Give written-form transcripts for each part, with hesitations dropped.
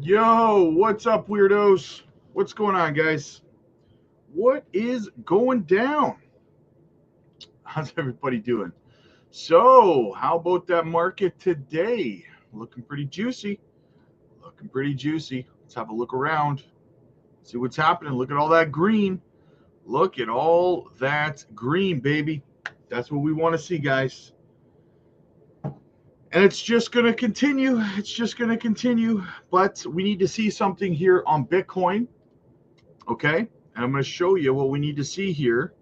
Yo, what's up, weirdos? What's going on, guys? What is going down? How's everybody doing? So, how about that market today? Looking pretty juicy. Looking pretty juicy. Let's have a look around. See what's happening. Look at all that green. Look at all that green, baby. That's what we want to see, guys. And it's just going to continue. It's just going to continue. But we need to see something here on Bitcoin. Okay? And I'm going to show you what we need to see here,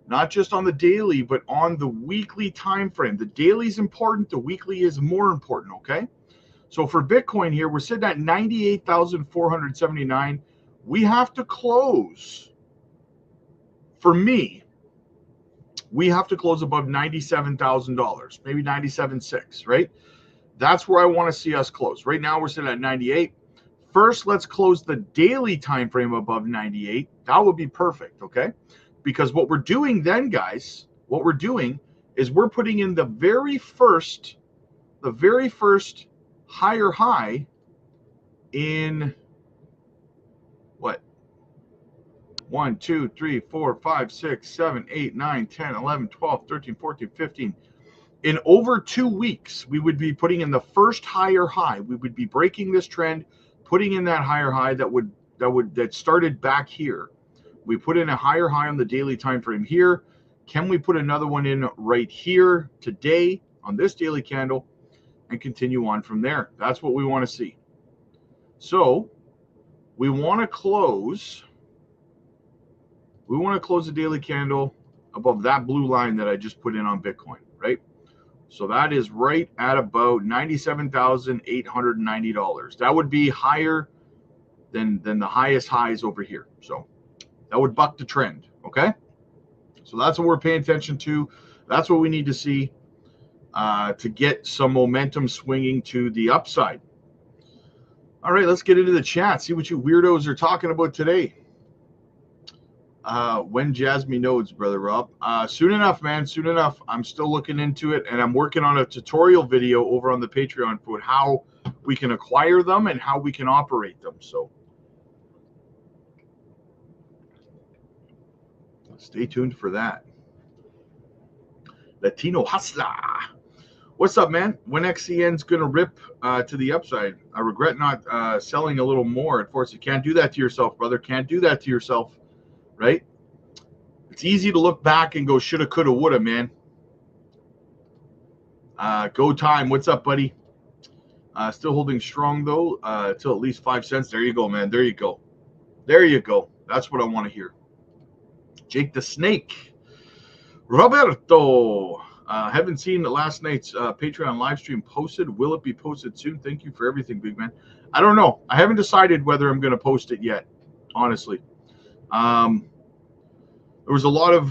not just on the daily, but on the weekly time frame. The daily is important. The weekly is more important, okay? So for Bitcoin here, we're sitting at 98,479. We have to close, for me, we have to close above $97,000, maybe 97.6, right? That's where I want to see us close. Right now, we're sitting at 98. First, let's close the daily time frame above 98. That would be perfect, okay? Because what we're doing then, guys, what we're doing is we're putting in the very first higher high in what? 1, 2, 3, 4, 5, 6, 7, 8, 9, 10, 11, 12, 13, 14, 15. In over 2 weeks, we would be putting in the first higher high. We would be breaking this trend, putting in that higher high that started back here. We put in a higher high on the daily time frame here. Can we put another one in right here today on this daily candle and continue on from there? That's what we want to see. So we want to close the daily candle above that blue line that I just put in on Bitcoin, right? So that is right at about $97,890. That would be higher than the highest highs over here. So that would buck the trend, okay? So that's what we're paying attention to. That's what we need to see to get some momentum swinging to the upside. All right, let's get into the chat. See what you weirdos are talking about today. When Jasmine nodes, Brother Rob. Soon enough, man. Soon enough. I'm still looking into it, and I'm working on a tutorial video over on the Patreon for how we can acquire them and how we can operate them. So stay tuned for that. Latino Hustler. What's up, man? When XCN's going to rip to the upside? I regret not selling a little more at Force. You can't do that to yourself, brother. Can't do that to yourself, right? It's easy to look back and go shoulda, coulda, woulda, man. Go time. What's up, buddy? Still holding strong, though, till at least 5 cents. There you go, man. There you go. There you go. That's what I want to hear. Jake the Snake. Roberto. Haven't seen last night's Patreon live stream posted. Will it be posted soon? Thank you for everything, big man. I don't know. I haven't decided whether I'm going to post it yet, honestly. There was a lot of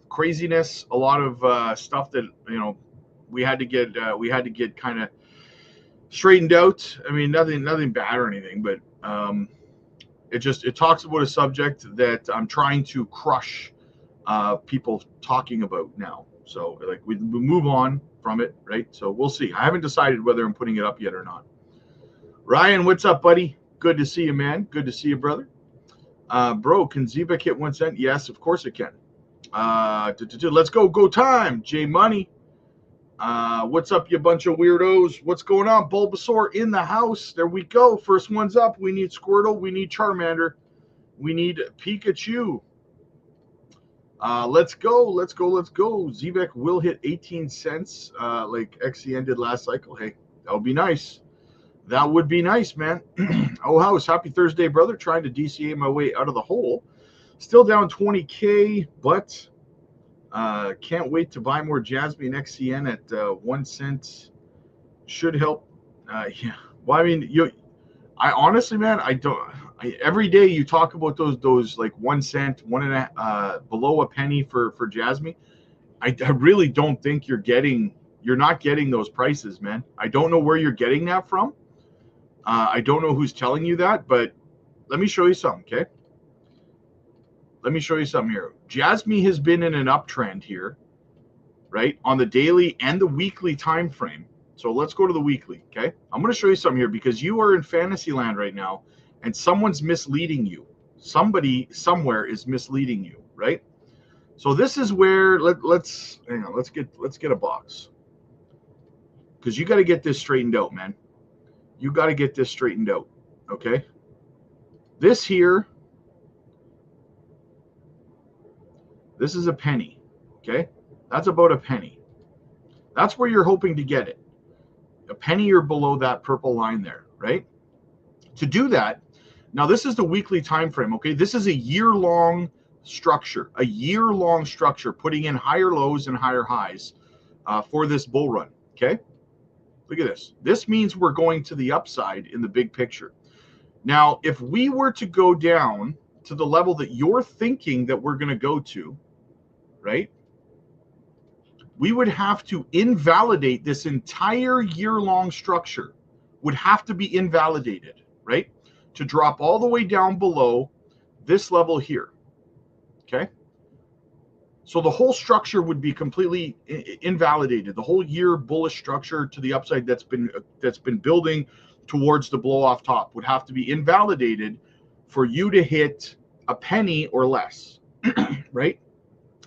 craziness, a lot of stuff that we had to get kind of straightened out. I mean, nothing bad or anything, but it talks about a subject that I'm trying to crush people talking about now. So like we move on from it, right? So we'll see. I haven't decided whether I'm putting it up yet or not. Ryan, what's up, buddy? Good to see you, man. Good to see you, brother. Bro, can Zebek hit 1 cent? Yes, of course it can. Let's go time. J Money. What's up, you bunch of weirdos? What's going on? Bulbasaur in the house. There we go. First one's up. We need Squirtle. We need Charmander. We need Pikachu. Let's go. Zebek will hit 18 cents like XCN did last cycle. Hey, that would be nice. That would be nice, man. Oh, house. Happy Thursday, brother. Trying to DCA my way out of the hole. Still down 20K, but can't wait to buy more Jasmine XCN at 1 cent. Should help. Yeah. Well, I mean, I honestly, man, every day you talk about those like 1 cent, below a penny for Jasmine. I really don't think you're not getting those prices, man. I don't know where you're getting that from. I don't know who's telling you that, but let me show you something, okay? Let me show you something here. Jasmine has been in an uptrend here, right? On the daily and the weekly time frame So let's go to the weekly, okay? I'm going to show you something here because you are in fantasy land right now and someone's misleading you. Somebody somewhere is misleading you, right? So this is where let's get a box. Because you got to get this straightened out, man. You got to get this straightened out, okay? This here, this is a penny, okay? That's about a penny. That's where you're hoping to get it. A penny or below that purple line there, right? To do that, now this is the weekly time frame, okay? This is a year-long structure, putting in higher lows and higher highs for this bull run, okay? Look at this. This means we're going to the upside in the big picture. Now, if we were to go down to the level that you're thinking that we're going to go to, right, we would have to invalidate this entire year-long structure, would have to be invalidated, right, to drop all the way down below this level here, okay? So the whole structure would be completely invalidated. The whole year bullish structure to the upside that's been building towards the blow off top would have to be invalidated for you to hit a penny or less, right?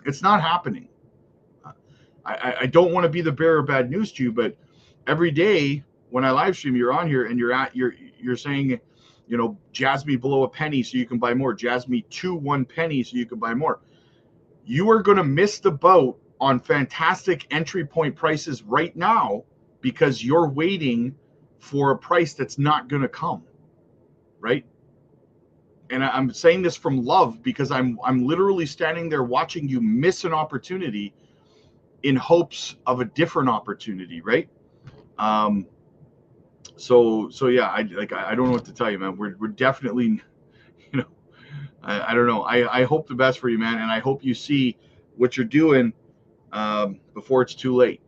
It's not happening. I don't want to be the bearer of bad news to you, but every day when I live stream, you're on here and you're saying, you know, jazz me below a penny so you can buy more. Jazz me to 1 penny so you can buy more. You are going to miss the boat on fantastic entry point prices right now because you're waiting for a price that's not going to come, right? And I'm saying this from love because I'm literally standing there watching you miss an opportunity in hopes of a different opportunity, right? So yeah, I don't know what to tell you, man. We're definitely, you know, I don't know. I hope the best for you, man, and I hope you see what you're doing before it's too late.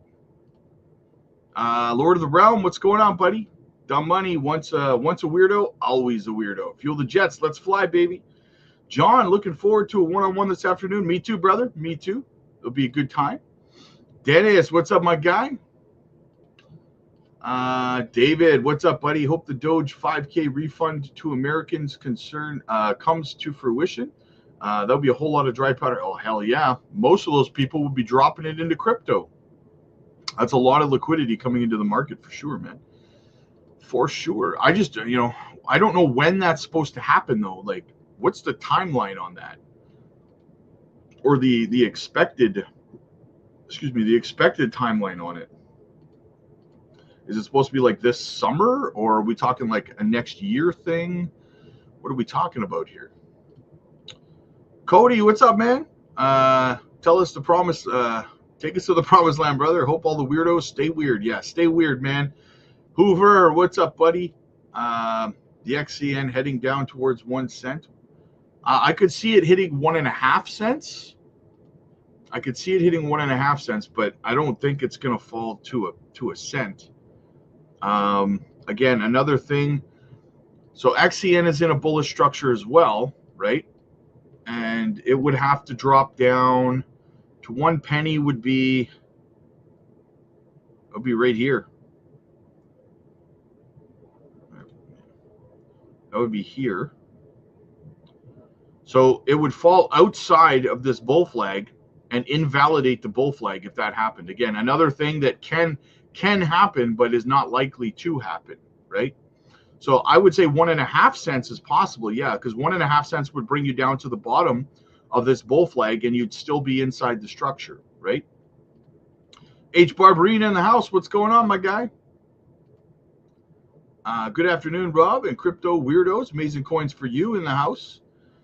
Lord of the Realm, what's going on, buddy? Dumb Money, once a weirdo, always a weirdo. Fuel the Jets, let's fly, baby. John, looking forward to a one-on-one this afternoon. Me too, brother. Me too. It'll be a good time. Dennis, what's up, my guy? David, what's up, buddy? Hope the Doge 5K refund to Americans concern comes to fruition. That'll be a whole lot of dry powder. Oh, hell yeah. Most of those people will be dropping it into crypto. That's a lot of liquidity coming into the market for sure, man. For sure. I just, you know, I don't know when that's supposed to happen, though. Like, what's the timeline on that? Or the expected, the expected timeline on it. Is it supposed to be like this summer, or are we talking like a next year thing? What are we talking about here? Cody, what's up, man? Tell us the promise. Take us to the promised land, brother. Hope all the weirdos stay weird. Yeah, stay weird, man. Hoover, what's up, buddy? The XCN heading down towards 1 cent. I could see it hitting 1.5 cents. I could see it hitting 1.5 cents, but I don't think it's going to fall to a cent. Again, another thing. So XCN is in a bullish structure as well, right? And it would have to drop down to 1 penny would be right here. That would be here. So it would fall outside of this bull flag and invalidate the bull flag if that happened. Again, another thing that can happen, but is not likely to happen, right? So I would say 1.5 cents is possible, yeah, because 1.5 cents would bring you down to the bottom of this bull flag and you'd still be inside the structure, right? H. Barbarina in the house. What's going on, my guy? Good afternoon, Rob and crypto weirdos. Amazing coins for you in the house.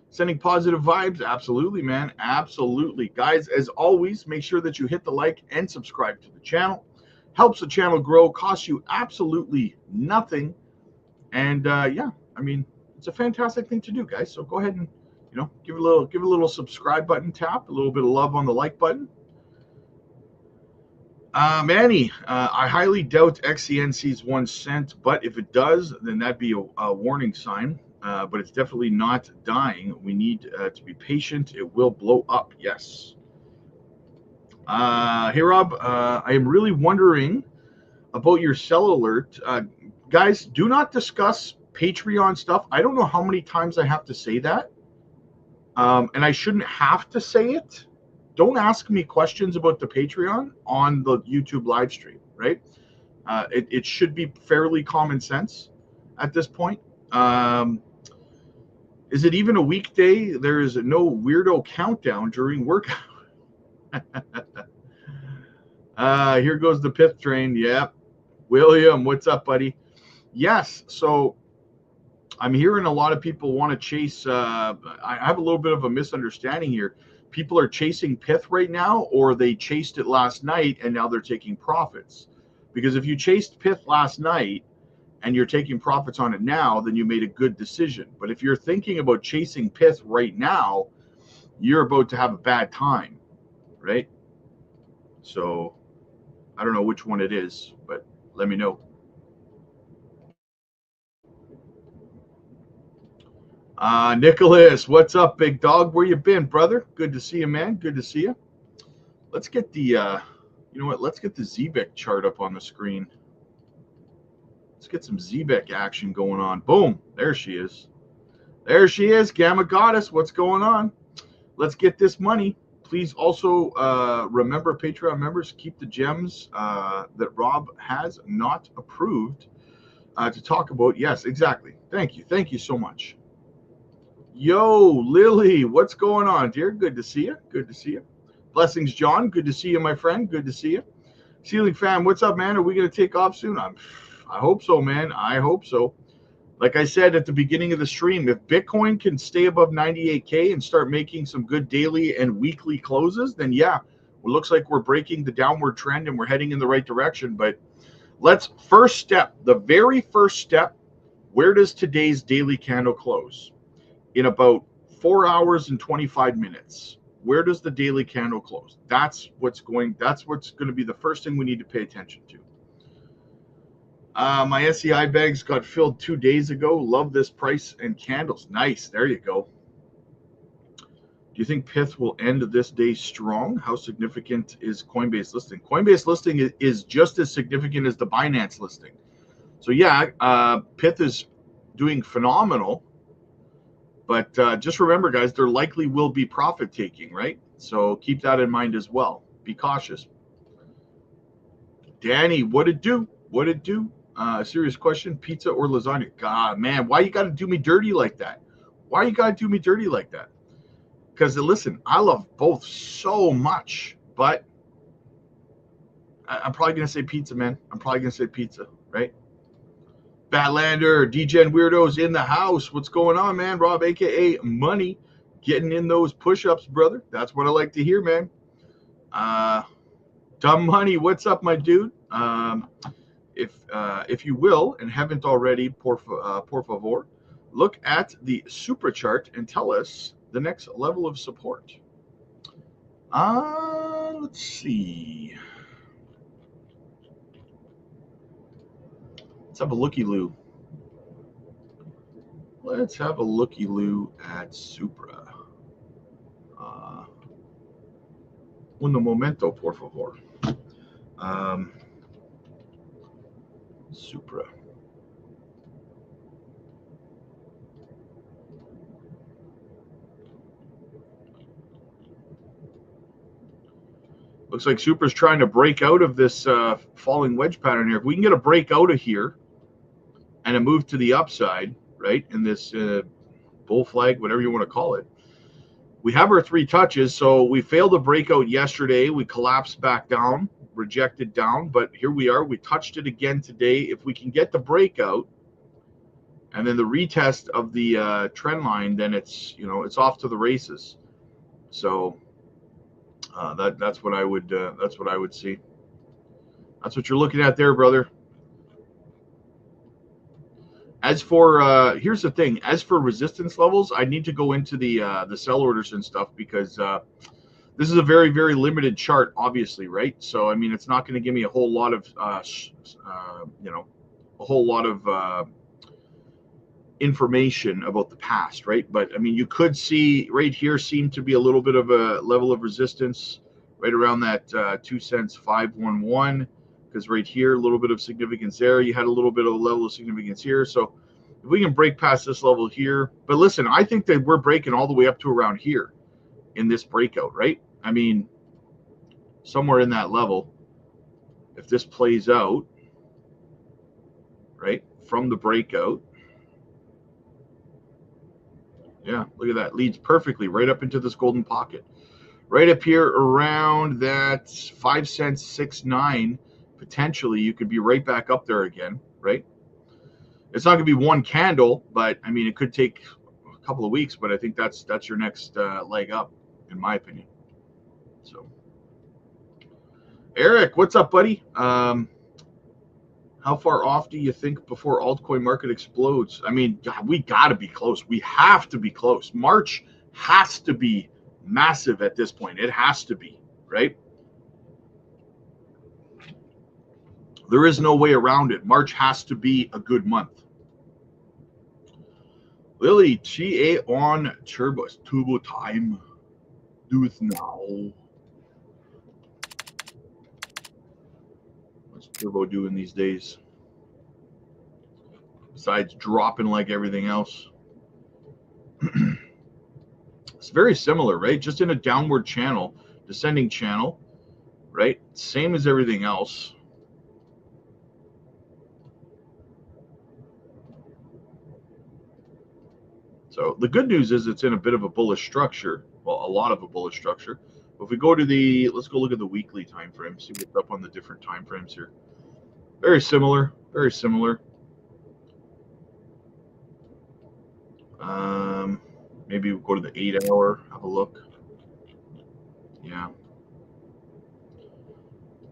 Sending positive vibes. Absolutely, man. Absolutely. Guys, as always, make sure that you hit the like and subscribe to the channel. Helps the channel grow. Costs you absolutely nothing. And yeah, I mean, it's a fantastic thing to do, guys. So go ahead and, you know, give a little subscribe button tap, a little bit of love on the like button. Manny, I highly doubt XCN sees 1 cent, but if it does, then that'd be a warning sign. But it's definitely not dying. We need to be patient. It will blow up. Yes. Hey, Rob, I am really wondering about your sell alert. Guys, do not discuss Patreon stuff. I don't know how many times I have to say that. And I shouldn't have to say it. Don't ask me questions about the Patreon on the YouTube live stream, right? It should be fairly common sense at this point. Is it even a weekday? There is no weirdo countdown during workout. Here goes the pith train. Yep. William, what's up, buddy? Yes. So I'm hearing a lot of people want to chase. I have a little bit of a misunderstanding here. People are chasing pith right now, or they chased it last night and now they're taking profits. Because if you chased pith last night and you're taking profits on it now, then you made a good decision. But if you're thinking about chasing pith right now, you're about to have a bad time, right? So I don't know which one it is, but let me know. Nicholas, what's up, big dog? Where you been, brother? Good to see you, man. Good to see you. Let's get the, you know what? Let's get the ZBEC chart up on the screen. Let's get some ZBEC action going on. Boom. There she is. There she is. Gamma Goddess, what's going on? Let's get this money. Please also remember, Patreon members, keep the gems that Rob has not approved to talk about. Yes, exactly. Thank you. Thank you so much. Yo, Lily, what's going on, dear? Good to see you. Good to see you. Blessings, John. Good to see you, my friend. Good to see you. Ceiling Fam, what's up, man? Are we going to take off soon? I hope so, man. I hope so. Like I said at the beginning of the stream, if Bitcoin can stay above 98K and start making some good daily and weekly closes, then yeah, it looks like we're breaking the downward trend and we're heading in the right direction. But let's, first step, the very first step, where does today's daily candle close? In about 4 hours and 25 minutes. Where does the daily candle close? That's what's going to be the first thing we need to pay attention to. My SEI bags got filled 2 days ago. Love this price and candles. Nice. There you go. Do you think pith will end this day strong? How significant is Coinbase listing? Coinbase listing is just as significant as the Binance listing. So yeah, pith is doing phenomenal. But just remember, guys, there likely will be profit taking, right? So keep that in mind as well. Be cautious. Danny, what it do? What it do? Serious question, pizza or lasagna? God, man, why you got to do me dirty like that? Why you got to do me dirty like that? Because listen, I love both so much, but I'm probably going to say pizza, man. I'm probably going to say pizza, right? Batlander, DGen Weirdos in the house. What's going on, man? Rob, a.k.a. Money, getting in those push-ups, brother. That's what I like to hear, man. Dumb Money, what's up, my dude? If you will, and haven't already, por favor, look at the super chart and tell us the next level of support. Let's see. Let's have a looky-loo. Let's have a looky-loo at Supra. Un momento, por favor. Supra. Looks like Supra's trying to break out of this falling wedge pattern here. If we can get a break out of here and a move to the upside, right, in this bull flag, whatever you want to call it, we have our 3 touches. So we failed to break out yesterday. We collapsed back down, rejected down, but here we are. We touched it again today. If we can get the breakout and then the retest of the trend line, then it's, you know, it's off to the races. So that's what I would see. That's what you're looking at there, brother. As for here's the thing, as for resistance levels, I need to go into the sell orders and stuff, because this is a very, very limited chart, obviously, right? So I mean, it's not going to give me a whole lot of you know, a whole lot of information about the past, right? But I mean, you could see right here seemed to be a little bit of a level of resistance right around that 2 cents 511. because right here, a little bit of significance there. You had a little bit of a level of significance here. So if we can break past this level here, but listen, I think that we're breaking all the way up to around here in this breakout, right? I mean, somewhere in that level, if this plays out, right, from the breakout, yeah, look at that, leads perfectly right up into this golden pocket. Right up here around that 5 cents, 6.9, potentially you could be right back up there again, right? It's not going to be one candle, but I mean, it could take a couple of weeks, but I think that's your next leg up, in my opinion. So, Eric, what's up, buddy? How far off do you think before altcoin market explodes? I mean, God, we got to be close. We have to be close. March has to be massive at this point. It has to be, right? There is no way around it. March has to be a good month. Lily, GA on turbo time. Do it now. What's turbo doing these days? Besides dropping like everything else. It's very similar, right? Just in a downward channel, descending channel, right? Same as everything else. So the good news is it's in a bit of a bullish structure. Well, a lot of a bullish structure. But if we go to the, let's go look at the weekly time frame, see what's up on the different time frames here. Very similar, very similar. Maybe we'll go to the 8 hour, have a look. Yeah.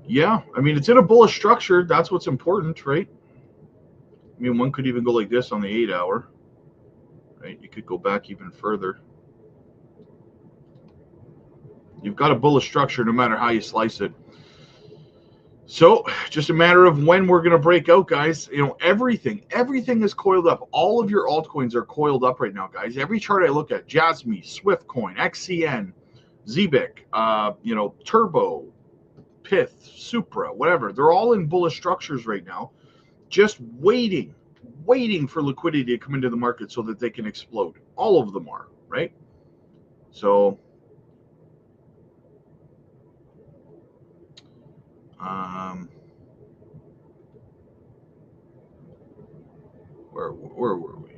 Yeah, I mean, it's in a bullish structure. That's what's important, right? I mean, one could even go like this on the 8 hour, right? You could go back even further. You've got a bullish structure no matter how you slice it. So just a matter of when we're going to break out, guys. You know, everything is coiled up. All of your altcoins are coiled up right now, guys. Every chart I look at, Jasmy, Swiftcoin, XCN, ZBIC, you know, Turbo, Pith, Supra, whatever. They're all in bullish structures right now, just waiting for liquidity to come into the market so that they can explode. All of them are, right? So where were we?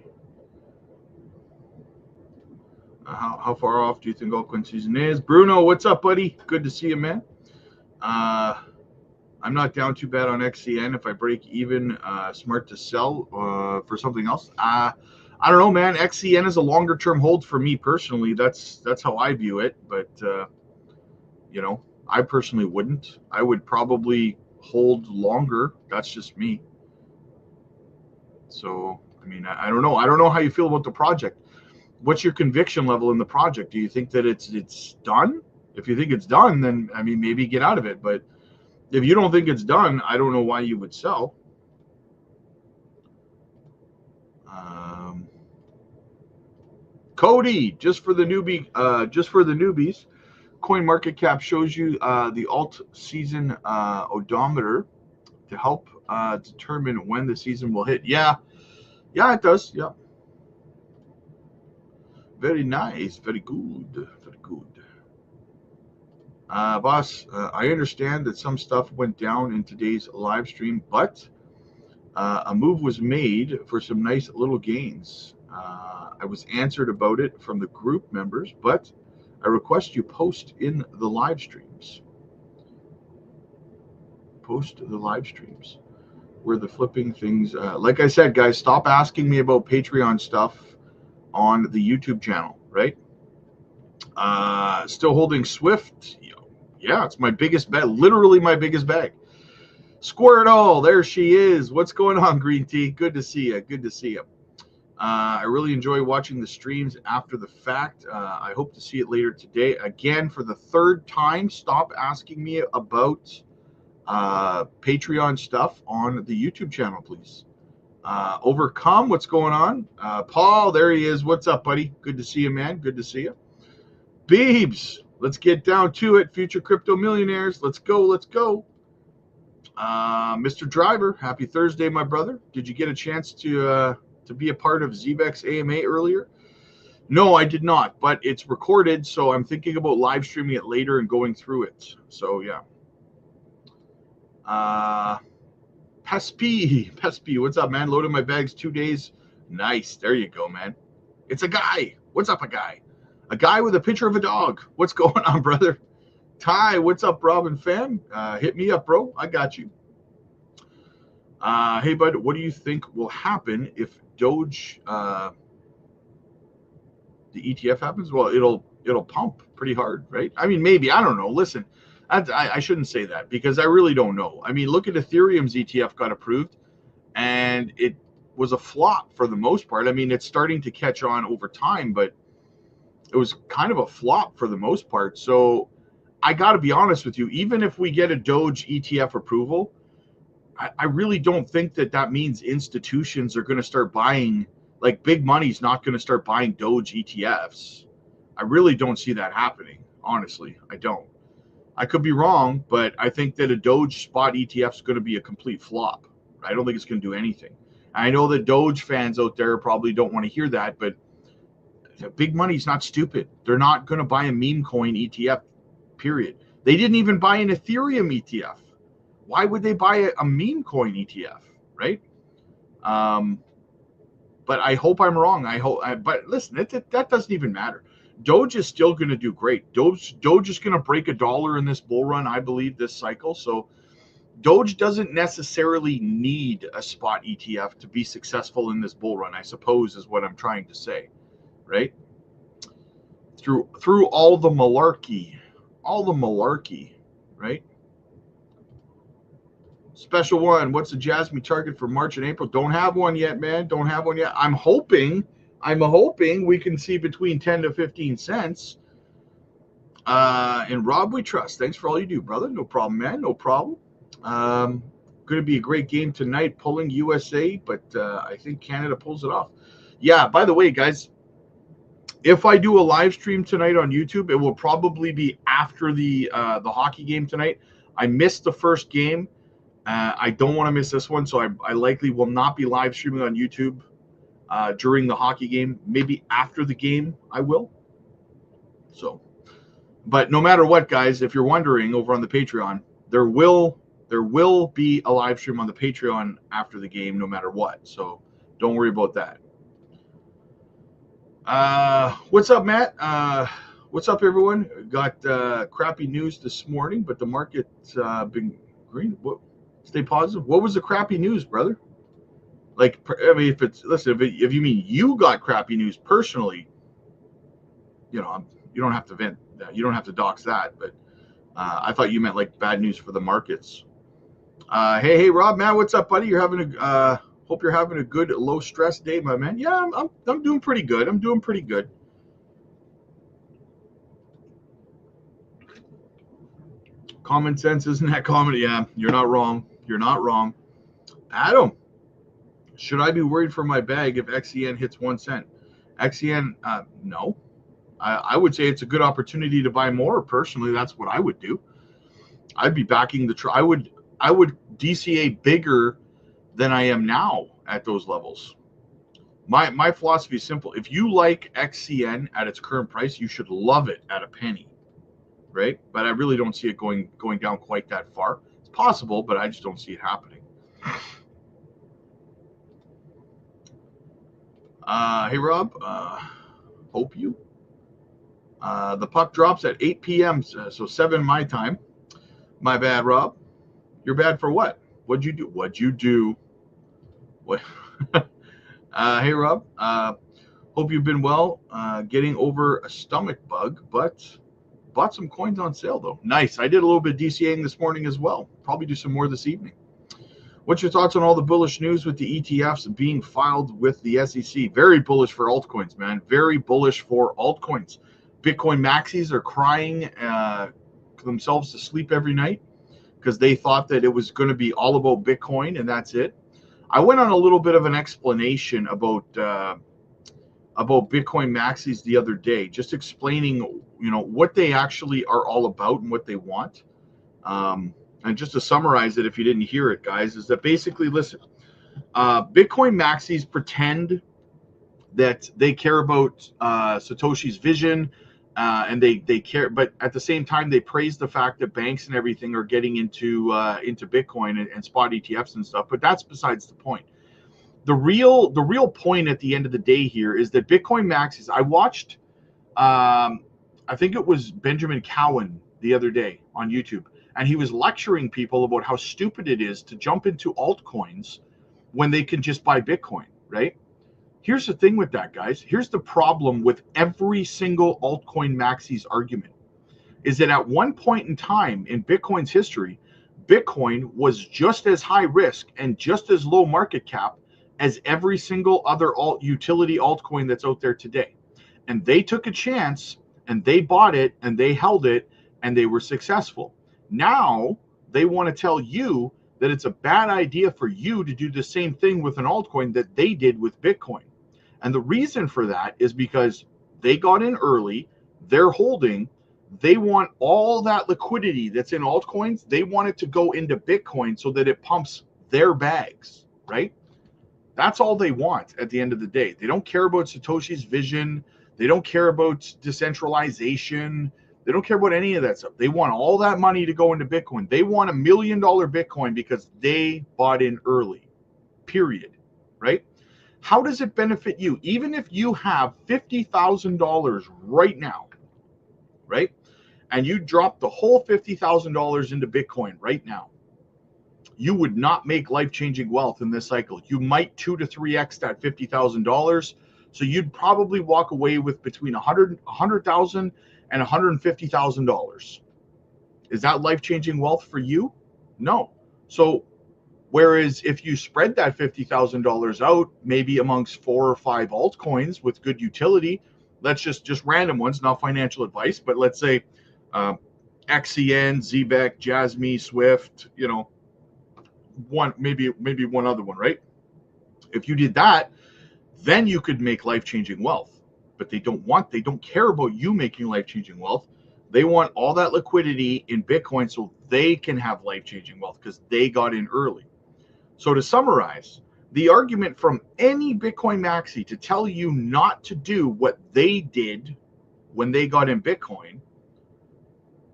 How far off do you think altcoin season is? Bruno, what's up, buddy? Good to see you, man. I'm not down too bad on XCN. If I break even, smart to sell for something else. I don't know, man. XCN is a longer term hold for me personally. That's how I view it. But you know, I personally wouldn't. I would probably hold longer. That's just me. So, I mean, I don't know. I don't know how you feel about the project. What's your conviction level in the project? Do you think that it's done? If you think it's done, then, I mean, maybe get out of it. But if you don't think it's done, I don't know why you would sell. Cody, just for the newbies, CoinMarketCap shows you the alt season odometer to help determine when the season will hit. Yeah, it does. Yeah. Very nice. Very good. Very good. Boss, I understand that some stuff went down in today's live stream, but a move was made for some nice little gains. I was answered about it from the group members, but I request you post in the live streams. Post the live streams where the flipping things. Like I said, guys, stop asking me about Patreon stuff on the YouTube channel, right? Still holding Swift. Yeah, it's my biggest bag, literally my biggest bag. Square it all. There she is. What's going on, Green Tea? Good to see you. Good to see you. I really enjoy watching the streams after the fact. I hope to see it later today. Again, for the third time, stop asking me about Patreon stuff on the YouTube channel, please. Overcome, what's going on? Paul, there he is. What's up, buddy? Good to see you, man. Good to see you. Beebs, let's get down to it. Future crypto millionaires. Let's go. Let's go. Mr. Driver, happy Thursday, my brother. Did you get a chance to be a part of Zbeck's AMA earlier? No, I did not, but it's recorded, so I'm thinking about live streaming it later and going through it. So yeah. Pespi, what's up, man? Loaded my bags 2 days. Nice. There you go, man. It's a guy. What's up, a guy? A guy with a picture of a dog. What's going on, brother? Ty, what's up, Robin fam? Hit me up, bro. I got you. Hey, bud, what do you think will happen if Doge, the ETF happens? Well, it'll pump pretty hard, right? I mean, maybe. I don't know. Listen, I shouldn't say that because I really don't know. I mean, look at Ethereum's ETF got approved, and it was a flop for the most part. I mean, it's starting to catch on over time, but it was kind of a flop for the most part. So I got to be honest with you, even if we get a Doge ETF approval, I really don't think that means institutions are going to start buying, like big money's not going to start buying Doge ETFs. I really don't see that happening. Honestly, I don't. I could be wrong, but I think that a Doge spot ETF is going to be a complete flop. I don't think it's going to do anything. I know that Doge fans out there probably don't want to hear that, but big money's not stupid. They're not going to buy a meme coin ETF, period. They didn't even buy an Ethereum ETF. Why would they buy a meme coin ETF, right? But I hope I'm wrong. But listen, that doesn't even matter. Doge is still going to do great. Doge is going to break $1 in this bull run, I believe, this cycle. So Doge doesn't necessarily need a spot ETF to be successful in this bull run, I suppose, is what I'm trying to say, right? Through all the malarkey, right? Special one, what's the Jasmine target for March and April? Don't have one yet, man. Don't have one yet. I'm hoping we can see between 10 to 15 cents. And Rob, we trust. Thanks for all you do, brother. No problem, man. No problem. Going to be a great game tonight, pulling USA, but I think Canada pulls it off. Yeah, by the way, guys, if I do a live stream tonight on YouTube, it will probably be after the hockey game tonight. I missed the first game. I don't want to miss this one, so I likely will not be live streaming on YouTube during the hockey game. Maybe after the game, I will. So, but no matter what, guys, if you're wondering, over on the Patreon, there will be a live stream on the Patreon after the game, no matter what. So, don't worry about that. What's up, Matt? What's up, everyone? Got crappy news this morning, but the market's been green. Stay positive. What was the crappy news, brother? Like, I mean, if you mean you got crappy news personally, you don't have to vent that. You don't have to dox that. But I thought you meant like bad news for the markets. Hey, Rob, man, what's up, buddy? Hope you're having a good low stress day, my man. Yeah, I'm doing pretty good. I'm doing pretty good. Common sense isn't that common? Yeah, you're not wrong. You're not wrong. Adam, should I be worried for my bag if XEN hits 1 cent? XEN, no. I would say it's a good opportunity to buy more. Personally, that's what I would do. I'd be backing I would DCA bigger than I am now at those levels. My philosophy is simple. If you like XCN at its current price, you should love it at a penny, right? But I really don't see it going down quite that far. It's possible, but I just don't see it happening. Hey, Rob. Hope you. The puck drops at 8 p.m., so 7 my time. My bad, Rob. You're bad for what? What'd you do? What? Hey, Rob. Hope you've been well. Getting over a stomach bug, but bought some coins on sale, though. Nice. I did a little bit of DCAing this morning as well. Probably do some more this evening. What's your thoughts on all the bullish news with the ETFs being filed with the SEC? Very bullish for altcoins, man. Very bullish for altcoins. Bitcoin maxis are crying themselves to sleep every night because they thought that it was going to be all about Bitcoin and that's it. I went on a little bit of an explanation about Bitcoin maxis the other day, just explaining, what they actually are all about and what they want. And just to summarize it, if you didn't hear it, guys, is that basically, listen, Bitcoin maxis pretend that they care about Satoshi's vision, and they care, but at the same time they praise the fact that banks and everything are getting into Bitcoin and spot ETFs and stuff. But that's besides the point. The real point at the end of the day here is that Bitcoin maxis. I watched, I think it was Benjamin Cowan the other day on YouTube, and he was lecturing people about how stupid it is to jump into altcoins when they can just buy Bitcoin, right? Here's the thing with that, guys. Here's the problem with every single altcoin maxis argument, is that at one point in time in Bitcoin's history, Bitcoin was just as high risk and just as low market cap as every single other utility altcoin that's out there today. And they took a chance and they bought it and they held it and they were successful. Now they want to tell you that it's a bad idea for you to do the same thing with an altcoin that they did with Bitcoin. And the reason for that is because they got in early, they're holding, they want all that liquidity that's in altcoins, they want it to go into Bitcoin so that it pumps their bags, right? That's all they want at the end of the day. They don't care about Satoshi's vision. They don't care about decentralization. They don't care about any of that stuff. They want all that money to go into Bitcoin. They want $1 million Bitcoin because they bought in early, period, right? How does it benefit you? Even if you have $50,000 right now, right? And you drop the whole $50,000 into Bitcoin right now, you would not make life-changing wealth in this cycle. You might 2 to 3x that $50,000. So you'd probably walk away with between $100,000 and $150,000. Is that life-changing wealth for you? No. So whereas if you spread that $50,000 out, maybe amongst 4 or 5 altcoins with good utility, let's just random ones, not financial advice, but let's say XCN, ZBEC, Jasmy, Swift, maybe one other one, right? If you did that, then you could make life-changing wealth. But they don't care about you making life-changing wealth. They want all that liquidity in Bitcoin so they can have life-changing wealth because they got in early. So to summarize, the argument from any Bitcoin maxi to tell you not to do what they did when they got in Bitcoin,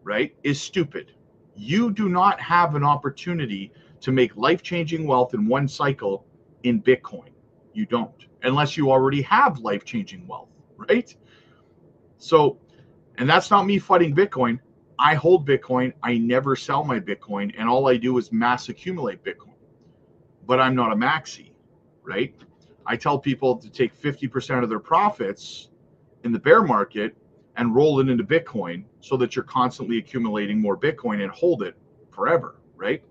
right, is stupid. You do not have an opportunity to make life-changing wealth in one cycle in Bitcoin. You don't, unless you already have life-changing wealth, right? So, and that's not me fighting Bitcoin. I hold Bitcoin. I never sell my Bitcoin, and all I do is mass accumulate Bitcoin. But I'm not a maxi, right? I tell people to take 50% of their profits in the bear market and roll it into Bitcoin so that you're constantly accumulating more Bitcoin and hold it forever, right?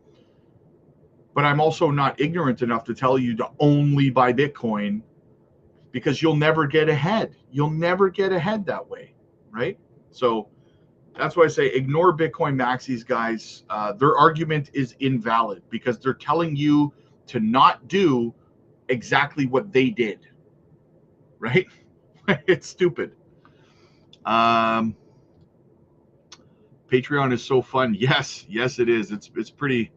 But I'm also not ignorant enough to tell you to only buy Bitcoin because you'll never get ahead. You'll never get ahead that way, right? So that's why I say ignore Bitcoin maxis, guys. Their argument is invalid because they're telling you to not do exactly what they did, right? It's stupid. Patreon is so fun. Yes, it is. It's pretty.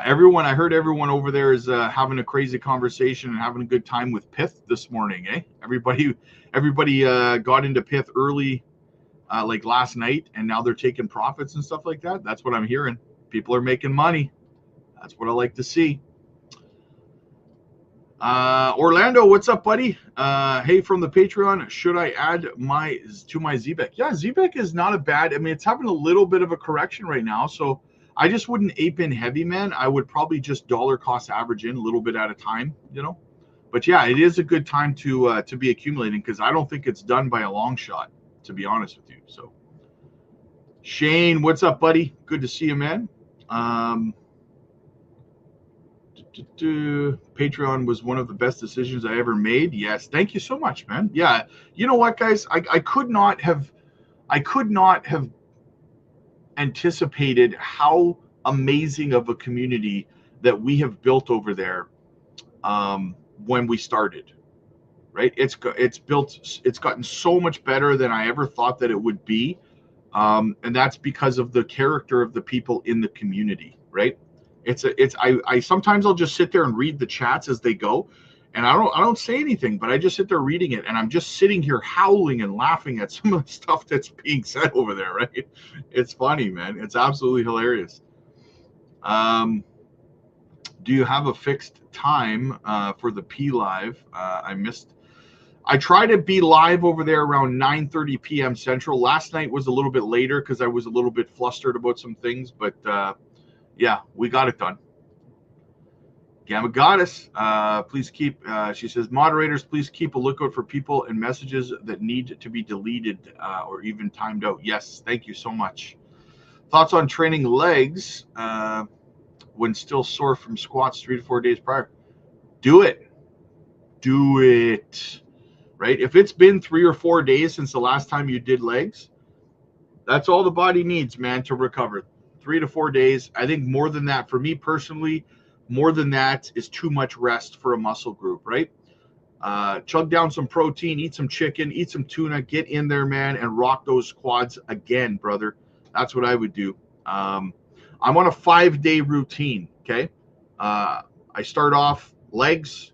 Everyone, I heard everyone over there is having a crazy conversation and having a good time with Pith this morning, eh? Everybody got into Pith early, like last night, and now they're taking profits and stuff like that. That's what I'm hearing. People are making money. That's what I like to see. Orlando, what's up, buddy? Hey, from the Patreon, should I add to my ZBEC? Yeah, ZBEC is not a bad. I mean, it's having a little bit of a correction right now, so I just wouldn't ape in heavy, man. I would probably just dollar cost average in a little bit at a time, But yeah, it is a good time to be accumulating because I don't think it's done by a long shot, to be honest with you. So, Shane, what's up, buddy? Good to see you, man. Patreon was one of the best decisions I ever made. Yes, thank you so much, man. Yeah, you know what, guys? I could not have anticipated how amazing of a community that we have built over there when we started. Right? It's gotten so much better than I ever thought that it would be, and that's because of the character of the people in the community. right? I sometimes I'll just sit there and read the chats as they go, and I don't say anything, but I just sit there reading it, and I'm just sitting here howling and laughing at some of the stuff that's being said over there, right? It's funny, man. It's absolutely hilarious. Do you have a fixed time for the P Live? I try to be live over there around 9:30 p.m. Central. Last night was a little bit later because I was a little bit flustered about some things, but yeah, we got it done. Gamma Goddess, please keep, she says, moderators, please keep a lookout for people and messages that need to be deleted or even timed out. Yes, thank you so much. Thoughts on training legs when still sore from squats 3 to 4 days prior? Do it. Do it. Right? If it's been 3 or 4 days since the last time you did legs, that's all the body needs, man, to recover. 3 to 4 days. I think more than that, for me personally, more than that is too much rest for a muscle group, right? Chug down some protein, eat some chicken, eat some tuna, get in there, man, and rock those quads again, brother. That's what I would do. I'm on a 5-day routine, okay? I start off legs.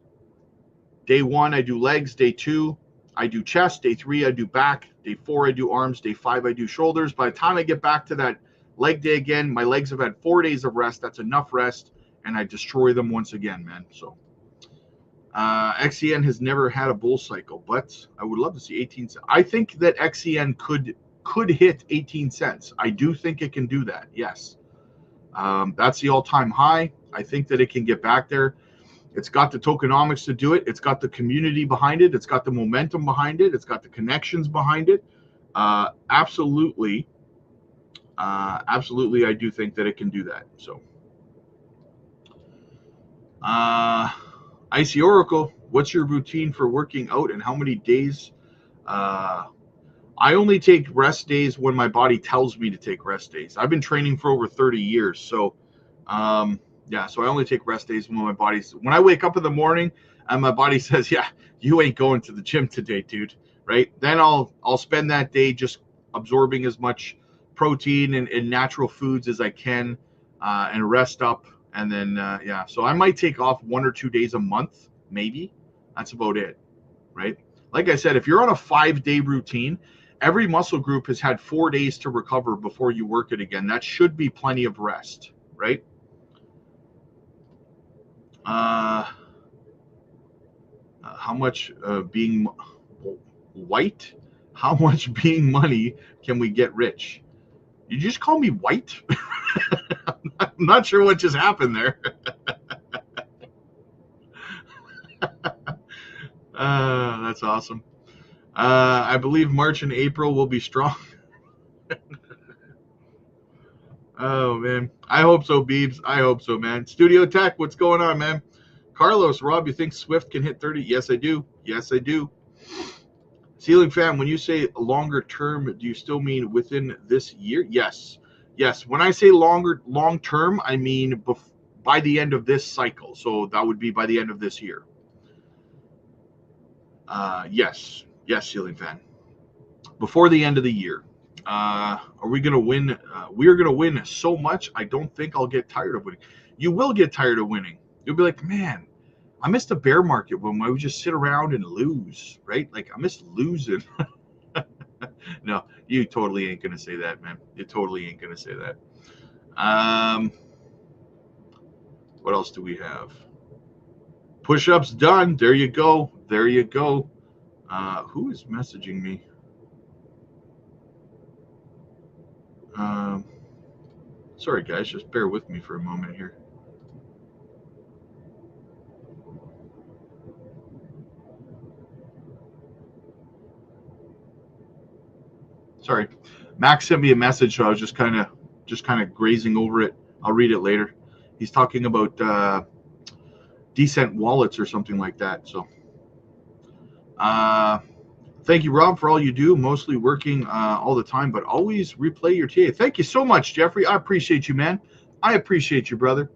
Day 1, I do legs. Day 2, I do chest. Day 3, I do back. Day 4, I do arms. Day 5, I do shoulders. By the time I get back to that leg day again, my legs have had 4 days of rest. That's enough rest, and I destroy them once again, man. So XCN has never had a bull cycle, but I would love to see 18 cents. I think that XCN could hit 18 cents. I do think it can do that, yes. That's the all-time high. I think that it can get back there. It's got the tokenomics to do it. It's got the community behind it. It's got the momentum behind it. It's got the connections behind it. Absolutely, I do think that it can do that. So, Icy Oracle, what's your routine for working out and how many days? I only take rest days when my body tells me to take rest days. I've been training for over 30 years, so yeah, so I only take rest days when when I wake up in the morning and my body says, yeah, you ain't going to the gym today, dude, right? Then I'll spend that day just absorbing as much protein and natural foods as I can and rest up. And then, yeah, so I might take off 1 or 2 days a month, maybe. That's about it, right? Like I said, if you're on a 5-day routine, every muscle group has had 4 days to recover before you work it again. That should be plenty of rest, right? How much being white? How much being money can we get rich? You just call me white? I'm not sure what just happened there. That's awesome. I believe March and April will be strong. Oh, man. I hope so, Beebs. I hope so, man. Studio Tech, what's going on, man? Carlos, Rob, you think Swift can hit 30? Yes, I do. Yes, I do. Ceiling Fan, when you say longer term, do you still mean within this year? Yes. Yes. When I say long term, I mean by the end of this cycle. So that would be by the end of this year. Yes. Yes, Ceiling Fan. Before the end of the year. Are we going to win? We are going to win so much, I don't think I'll get tired of winning. You will get tired of winning. You'll be like, man, I missed the bear market when we would just sit around and lose, right? Like, I missed losing. No, you totally ain't going to say that, man. You totally ain't going to say that. What else do we have? Push-ups done. There you go. There you go. Who is messaging me? Sorry, guys. Just bear with me for a moment here. Sorry, Max sent me a message, so I was just kind of grazing over it. I'll read it later. He's talking about decent wallets or something like that. So, thank you, Rob, for all you do. Mostly working all the time, but always replay your TA. Thank you so much, Jeffrey. I appreciate you, man. I appreciate you, brother.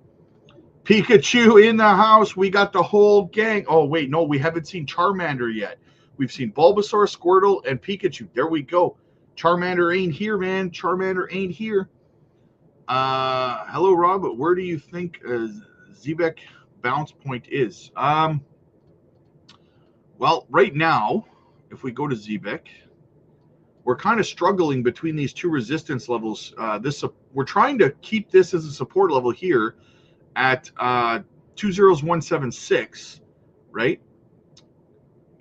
Pikachu in the house. We got the whole gang. Oh, wait, no, we haven't seen Charmander yet. We've seen Bulbasaur, Squirtle, and Pikachu. There we go. Charmander ain't here, man. Charmander ain't here. Hello, Rob. Where do you think Zebek bounce point is? Well, right now, if we go to Zebek, we're kind of struggling between these two resistance levels. We're trying to keep this as a support level here at 20176, right?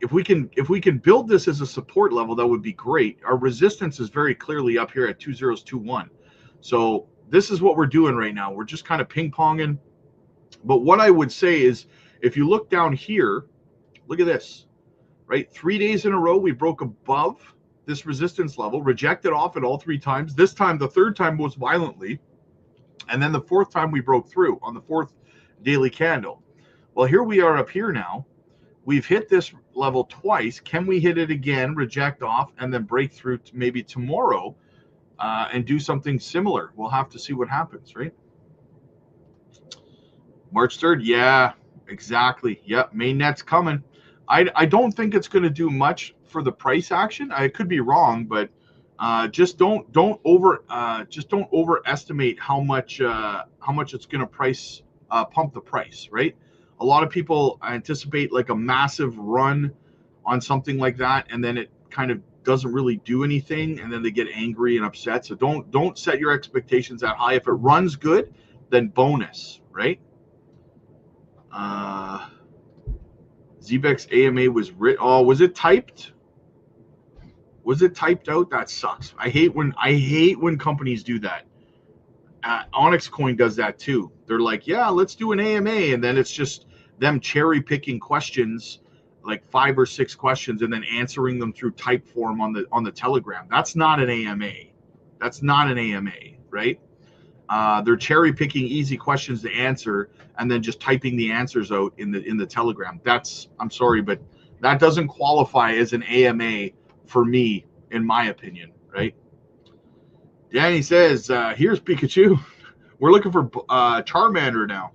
If we can build this as a support level, that would be great. Our resistance is very clearly up here at 2021. So this is what we're doing right now. We're just kind of ping-ponging. But what I would say is, if you look down here, look at this, right? 3 days in a row, we broke above this resistance level, rejected off it all 3 times. This time, the third time most violently. And then the fourth time we broke through on the fourth daily candle. Well, here we are up here now. We've hit this level twice. Can we hit it again, reject off, and then break through maybe tomorrow and do something similar? We'll have to see what happens, right? March 3rd, yeah, exactly. Yep, mainnet's coming. I don't think it's going to do much for the price action. I could be wrong, but just don't overestimate how much it's going to pump the price, right? A lot of people anticipate like a massive run on something like that, and then it kind of doesn't really do anything, and then they get angry and upset. So don't set your expectations that high. If it runs good, then bonus, right? Zebek's AMA was written. Oh, was it typed? Was it typed out? That sucks. I hate when companies do that. Onyx Coin does that too. They're like, yeah, let's do an AMA, and then it's just them cherry picking questions, like 5 or 6 questions, and then answering them through type form on the Telegram. That's not an AMA. That's not an AMA, right? They're cherry picking easy questions to answer, and then just typing the answers out in the Telegram. I'm sorry, but that doesn't qualify as an AMA for me, in my opinion, right? Danny says, here's Pikachu. We're looking for Charmander now.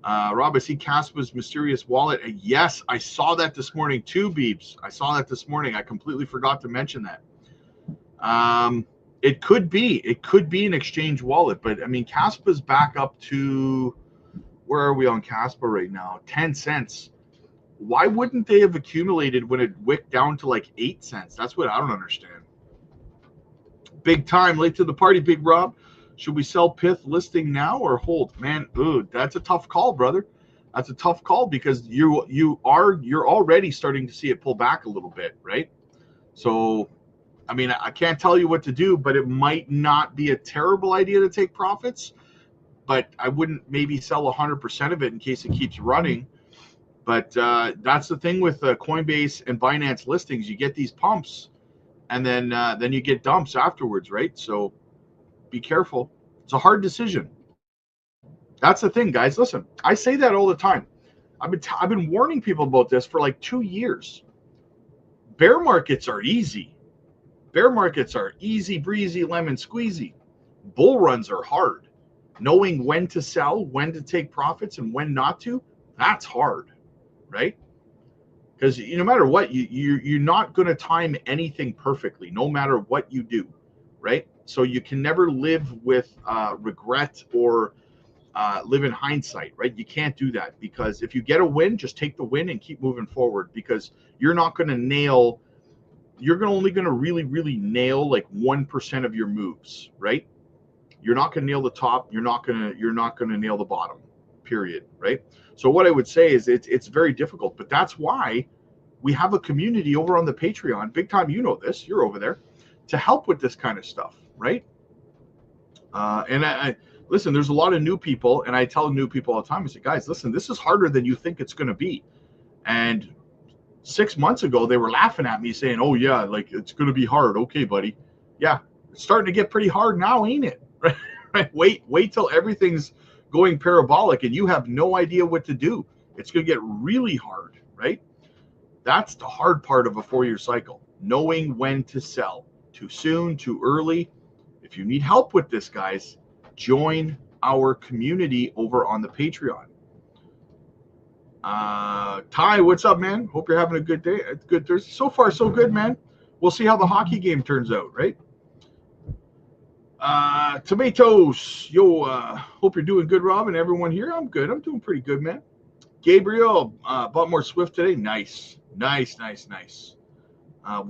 Rob, I see Caspa's mysterious wallet. Yes, I saw that this morning too, Beebs. I saw that this morning. I completely forgot to mention that. It could be an exchange wallet, but I mean, Caspa's back up to, where are we on Caspa right now? 10 cents. Why wouldn't they have accumulated when it wicked down to like 8 cents? That's what I don't understand. Big time, late to the party, Big Rob. Should we sell Pith listing now or hold? Man, ooh, that's a tough call, brother. That's a tough call because you're already starting to see it pull back a little bit, right? So, I mean, I can't tell you what to do, but it might not be a terrible idea to take profits. But I wouldn't maybe sell 100% of it in case it keeps running. But that's the thing with Coinbase and Binance listings. You get these pumps, and then you get dumps afterwards, right? So be careful. It's a hard decision. That's the thing, guys. Listen, I say that all the time. I've been warning people about this for like 2 years. Bear markets are easy. Bear markets are easy breezy, lemon squeezy. Bull runs are hard. Knowing when to sell, when to take profits, and when not to, that's hard, right? Because no matter what, you're not going to time anything perfectly, no matter what you do, right? So you can never live with regret or live in hindsight, right? You can't do that, because if you get a win, just take the win and keep moving forward, because you're not going to nail, only going to really, really nail like 1% of your moves, right? You're not going to nail the top. You're not going to nail the bottom, period, right? So what I would say is it's very difficult, but that's why we have a community over on the Patreon. Big time, you know this. You're over there to help with this kind of stuff, right? And I listen, there's a lot of new people, and I tell new people all the time, I say, guys, listen, this is harder than you think it's going to be. And 6 months ago, they were laughing at me saying, oh, yeah, like it's going to be hard. Okay, buddy. Yeah, it's starting to get pretty hard now, ain't it? Right? Wait till everything's going parabolic and you have no idea what to do. It's going to get really hard, right? That's the hard part of a 4-year cycle, knowing when to sell. Too soon, too early. If you need help with this, guys, join our community over on the Patreon. Ty, what's up, man? Hope you're having a good day. Good Thursday. So far, so good, man. We'll see how the hockey game turns out, right? Tomatoes. Yo, hope you're doing good, Rob, and everyone here. I'm good. I'm doing pretty good, man. Gabriel, bought more Swift today. Nice. We'll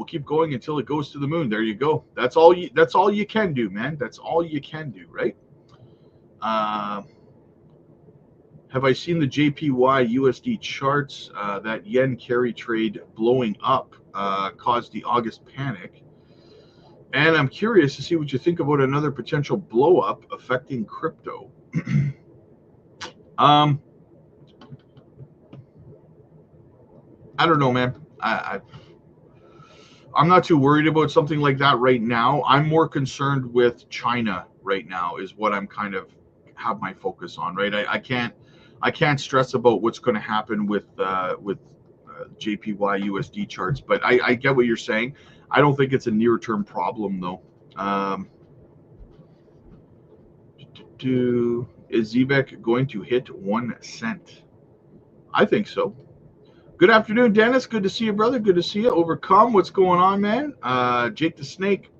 keep going until it goes to the moon. There you go. That's all you can do, man. That's all you can do, right? Have I seen the JPY USD charts? That yen carry trade blowing up caused the August panic. And I'm curious to see what you think about another potential blow up affecting crypto. I don't know, man. I'm not too worried about something like that right now. I'm more concerned with China right now is what I'm kind of have my focus on, right? I can't stress about what's going to happen with JPY USD charts, but I get what you're saying. I don't think it's a near-term problem though. Is Zebek going to hit 1 cent? I think so. Good afternoon, Dennis. Good to see you, brother. Good to see you. Overcome. What's going on, man? Jake the Snake.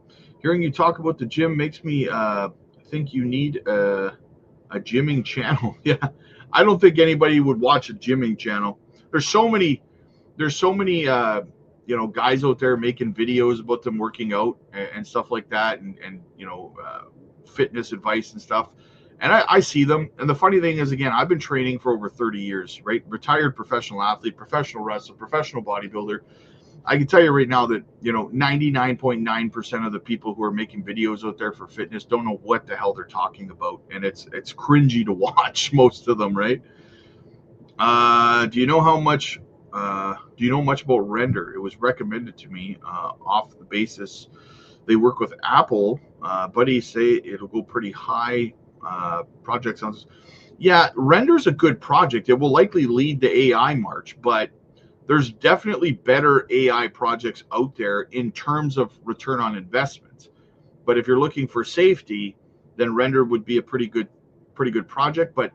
Hearing you talk about the gym makes me think you need a gymming channel. Yeah, I don't think anybody would watch a gymming channel. There's so many guys out there making videos about them working out and stuff like that, and fitness advice and stuff. And I see them. And the funny thing is, again, I've been training for over 30 years, right? Retired professional athlete, professional wrestler, professional bodybuilder. I can tell you right now that, 99.9% of the people who are making videos out there for fitness don't know what the hell they're talking about. And it's cringy to watch, most of them, right? Do you know much about Render? It was recommended to me off the basis they work with Apple. Buddies say it'll go pretty high. Project sounds, yeah, Render's a good project. It will likely lead the AI march, but there's definitely better AI projects out there in terms of return on investment. But if you're looking for safety, then Render would be a pretty good project. But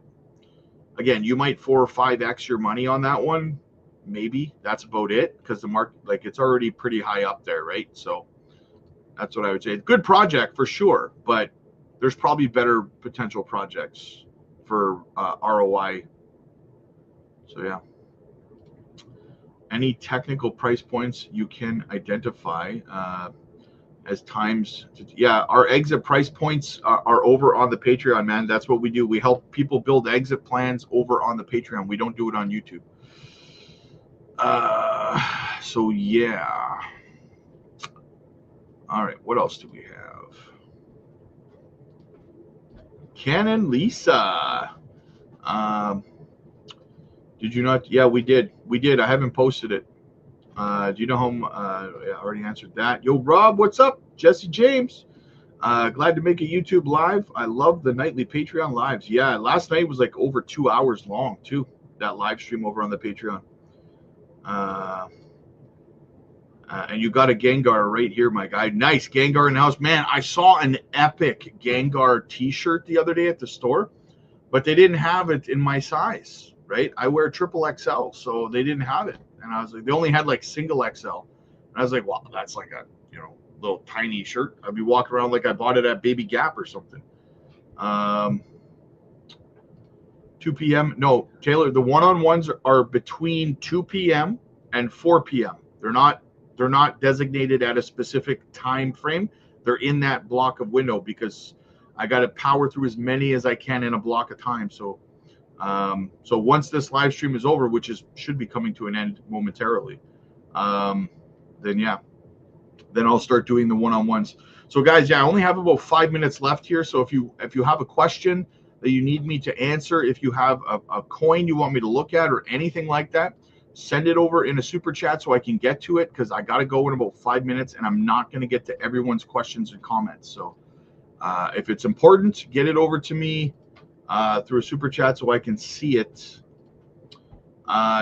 again, you might 4 or 5x your money on that one. Maybe that's about it, because the market, like, it's already pretty high up there, right? So that's what I would say. Good project for sure, but there's probably better potential projects for ROI. So yeah. Any technical price points you can identify as times? Yeah, our exit price points are over on the Patreon, man. That's what we do. We help people build exit plans over on the Patreon. We don't do it on YouTube. So yeah. All right, what else do we have? Canon Lisa. Did you not? Yeah, we did. I haven't posted it. Do you know how? Yeah, I already answered that. Yo, Rob, what's up? Jesse James. Glad to make a YouTube live. I love the nightly Patreon lives. Yeah, last night was like over 2 hours long too. That live stream over on the Patreon. And you got a Gengar right here, my guy. Nice, Gengar in the house. Man, I saw an epic Gengar t-shirt the other day at the store, but they didn't have it in my size, right? I wear triple XL, so they didn't have it. And I was like, they only had like single XL. And I was like, wow, that's like a, little tiny shirt. I'd be walking around like I bought it at Baby Gap or something. 2 p.m. No, Taylor, the one-on-ones are between 2 p.m. and 4 p.m. They're not designated at a specific time frame. They're in that block of window because I got to power through as many as I can in a block of time. So once this live stream is over, which should be coming to an end momentarily, then I'll start doing the one-on-ones. So guys, yeah, I only have about 5 minutes left here. So if you have a question that you need me to answer, if you have a coin you want me to look at or anything like that, send it over in a super chat so I can get to it, because I got to go in about 5 minutes and I'm not going to get to everyone's questions and comments. So if it's important, get it over to me through a super chat so I can see it.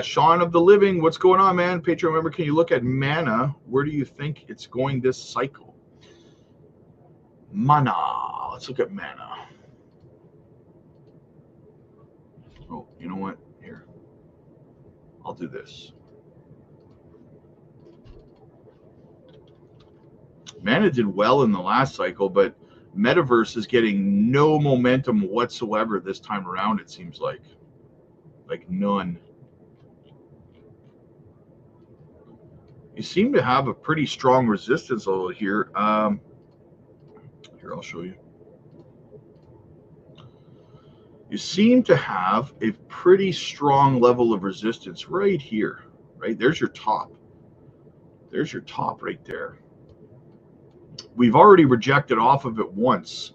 Sean of the Living, what's going on, man? Patreon member, can you look at mana? Where do you think it's going this cycle? Mana. Let's look at mana. Oh, you know what? Here. I'll do this. Mana did well in the last cycle, but Metaverse is getting no momentum whatsoever this time around, it seems like none. You seem to have a pretty strong resistance level here. Here, I'll show you. You seem to have a pretty strong level of resistance right here, right? There's your top. There's your top right there. We've already rejected off of it once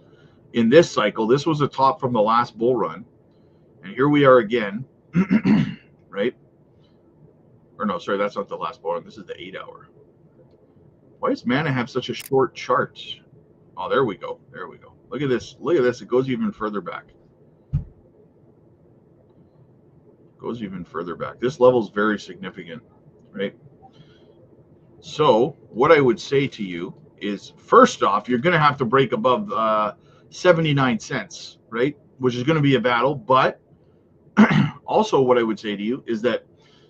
in this cycle. This was a top from the last bull run. And here we are again, right? Or no, sorry, that's not the last bull run. This is the 8 hour. Why does Mana have such a short chart? Oh, there we go. There we go. Look at this. Look at this. It goes even further back. Goes even further back. This level is very significant, right? So what I would say to you is, first off, you're going to have to break above 79 cents, right? Which is going to be a battle. But also what I would say to you is that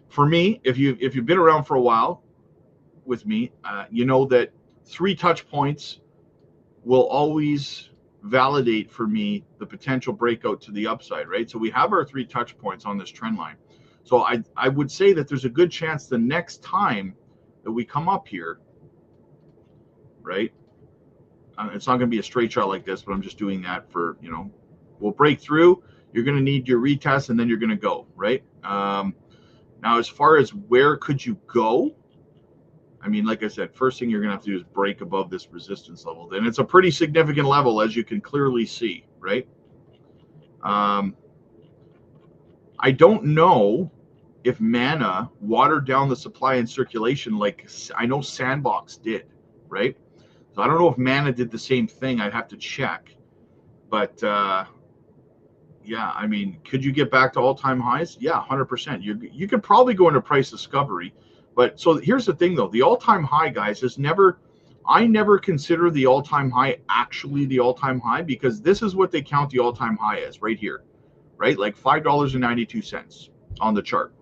for me, if you've been around for a while with me, you know that 3 touch points will always validate for me the potential breakout to the upside, right? So we have our 3 touch points on this trend line. So I would say that there's a good chance the next time that we come up here, right? It's not going to be a straight shot like this, but I'm just doing that for, you know, we'll break through. You're going to need your retest, and then you're going to go, right? Now, as far as where could you go, I mean, like I said, first thing you're going to have to do is break above this resistance level. Then it's a pretty significant level, as you can clearly see, right? I don't know if Mana watered down the supply and circulation like I know Sandbox did, right? So I don't know if Mana did the same thing. I'd have to check. But, yeah, I mean, could you get back to all-time highs? Yeah, 100%. You could probably go into price discovery. But so here's the thing, though. The all-time high, guys, I never consider the all-time high actually the all-time high, because this is what they count the all-time high as right here, right? Like $5.92 on the chart.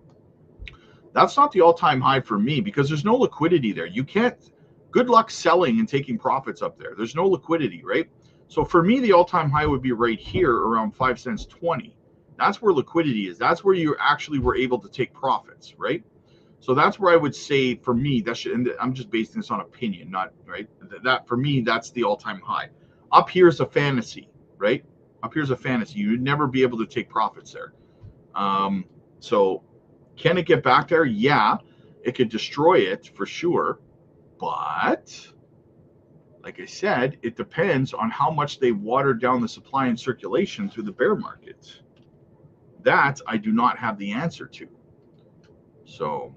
That's not the all-time high for me, because there's no liquidity there. You can't, good luck selling and taking profits up there. There's no liquidity, right? So for me, the all-time high would be right here around 5 cents 20. That's where liquidity is. That's where you actually were able to take profits, right? So that's where I would say for me, that should, and I'm just basing this on opinion, not right. That for me, that's the all-time high. Up here's a fantasy, right? Up here's a fantasy. You'd never be able to take profits there. So can it get back there? Yeah, it could destroy it for sure. But like I said, it depends on how much they watered down the supply and circulation through the bear market. That I do not have the answer to. So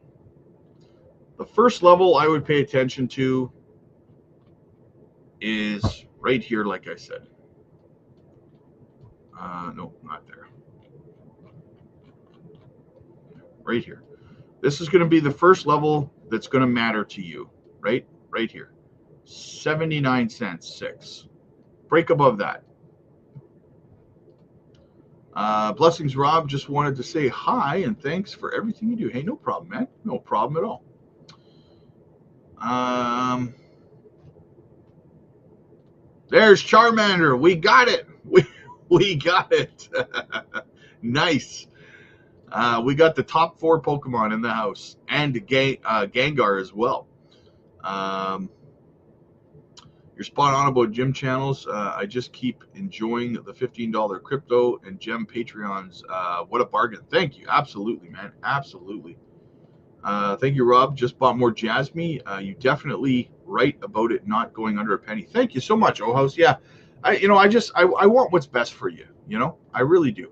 the first level I would pay attention to is right here, like I said. No, not there. Right here. This is going to be the first level that's going to matter to you, right? Right here. 79 cents, 6. Break above that. Blessings, Rob. Just wanted to say hi and thanks for everything you do. Hey, no problem, man. No problem at all. There's Charmander. We got it. We got it. Nice. We got the top 4 Pokemon in the house, and Gengar as well. You're spot on about gym channels. I just keep enjoying the $15 crypto and gem Patreons. What a bargain. Thank you. Absolutely, man. Absolutely. Thank you, Rob. Just bought more Jasmine. You definitely right about it not going under a penny. Thank you so much, O-House. Yeah, I want what's best for you. You know, I really do.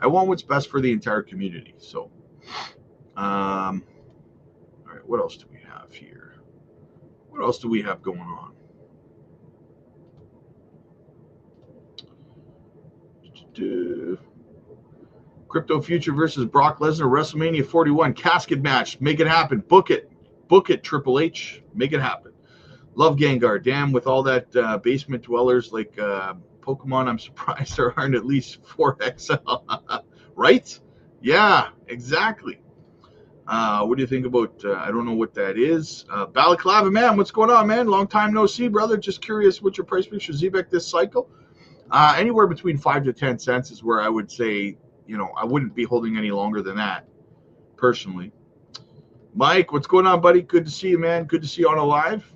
I want what's best for the entire community. So, all right, what else do we have here? What else do we have going on? Crypto Future versus Brock Lesnar, WrestleMania 41 casket match. Make it happen. Book it. Book it, Triple H. Make it happen. Love Gengar. Damn, with all that basement dwellers like Pokemon, I'm surprised there aren't at least 4XL. Right? Yeah, exactly. What do you think about, I don't know what that is. Balaclava, man, what's going on, man? Long time no see, brother. Just curious, what's your price picture ZBEC this cycle? Anywhere between 5 to 10 cents is where I would say, I wouldn't be holding any longer than that, personally. Mike, what's going on, buddy? Good to see you, man. Good to see you on a live.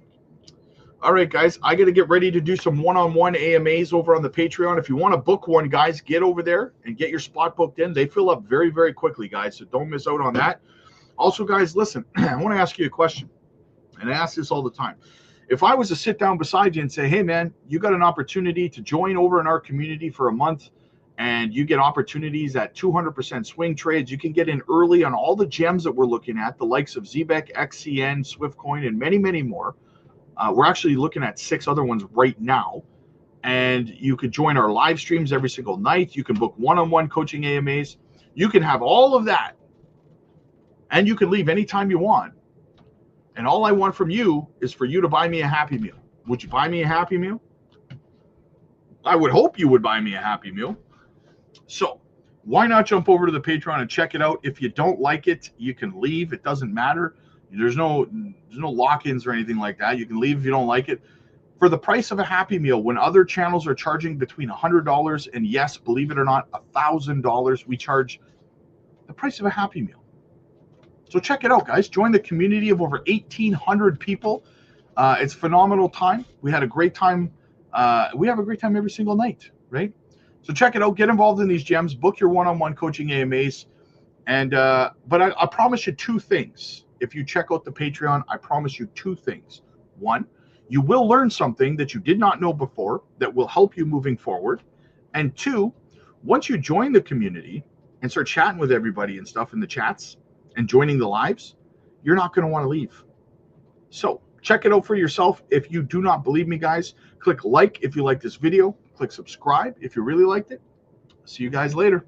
All right, guys, I got to get ready to do some one-on-one AMAs over on the Patreon. If you want to book one, guys, get over there and get your spot booked in. They fill up very, very quickly, guys, so don't miss out on that. Also, guys, listen, I want to ask you a question, and I ask this all the time. If I was to sit down beside you and say, hey, man, you got an opportunity to join over in our community for a month, and you get opportunities at 200% swing trades. You can get in early on all the gems that we're looking at, the likes of ZBEC, XCN, Swiftcoin, and many, many more. We're actually looking at 6 other ones right now. And you could join our live streams every single night. You can book one-on-one coaching AMAs. You can have all of that. And you can leave anytime you want. And all I want from you is for you to buy me a Happy Meal. Would you buy me a Happy Meal? I would hope you would buy me a Happy Meal. So why not jump over to the Patreon and check it out? If you don't like it, you can leave. It doesn't matter. There's no lock-ins or anything like that. You can leave if you don't like it. For the price of a Happy Meal, when other channels are charging between $100 and, yes, believe it or not, $1,000, we charge the price of a Happy Meal. So check it out, guys. Join the community of over 1,800 people. It's a phenomenal time. We had a great time. We have a great time every single night, right? So check it out. Get involved in these gems. Book your one-on-one coaching AMAs. And but I promise you 2 things. If you check out the Patreon, I promise you 2 things. 1, you will learn something that you did not know before that will help you moving forward. And 2, once you join the community and start chatting with everybody and stuff in the chats and joining the lives, you're not going to want to leave. So check it out for yourself. If you do not believe me, guys, click like if you like this video. Click subscribe if you really liked it. See you guys later.